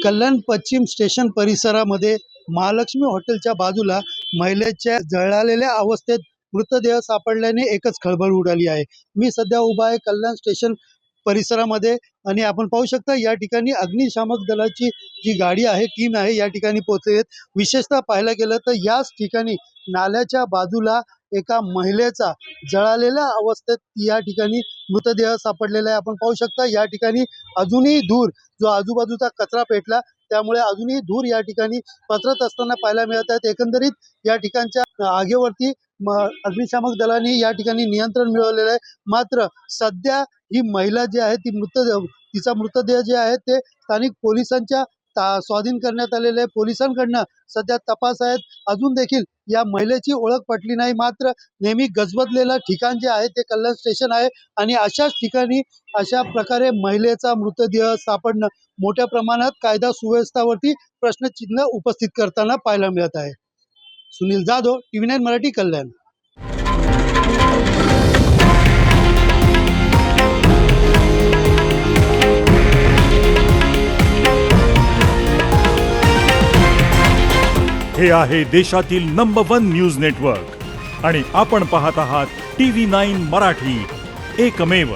कल्याण पश्चिम स्टेशन परिसरामध्ये महालक्ष्मी हॉटेलच्या बाजूला महिलेच्या जळालेल्या अवस्थेत मृतदेह सापडल्याने एकच खळबळ उडाली आहे। मी सध्या उभा आहे कल्याण स्टेशन परिसरामध्ये आणि आपण पाहू शकता या ठिकाणी अग्निशामक दलाची जी गाडी आहे, टीम आहे, या ठिकाणी पोहोचली आहे। विशेषतः पाहायला गेलं तर याच ठिकाणी नाल्याच्या बाजूला एका महिलेचा जळालेल्या अवस्थेत या ठिकाणी मृतदेह सापडलेला आहे। आपण पाहू शकता या ठिकाणी अजूनही धूर जो आजूबाजूचा कचरा पेटला त्यामुळे अजूनही धूर या ठिकाणी पसरत असताना पाहायला मिळत आहेत। एकंदरीत या ठिकाणच्या आगीवरती अग्निशामक दलाने या ठिकाणी नियंत्रण मिळवलेलं आहे। मात्र सध्या ही महिला जी आहे तिचा मृतदेह जे आहे ते स्थानिक पोलिसांच्या स्वाधीन करण्यात आलेले आहे। पोलिसांकडनं सध्या तपास आहेत। अजून देखील या महिलेची ओळख पटली नाही। मात्र नेहमी गजबजलेलं ठिकाण जे आहे ते कल्याण स्टेशन आहे आणि अशाच ठिकाणी अशा प्रकारे महिलेचा मृतदेह सापडणं मोठ्या प्रमाणात कायदा सुव्यवस्थावरती प्रश्नचिन्ह उपस्थित करताना पाहायला मिळत आहे। सुनील जाधव, TV9 मराठी, कल्याण। हे आहे देशातील नंबर 1 न्यूज नेटवर्क आणि आपण पाहत आहात TV9 मराठी, एकमेव।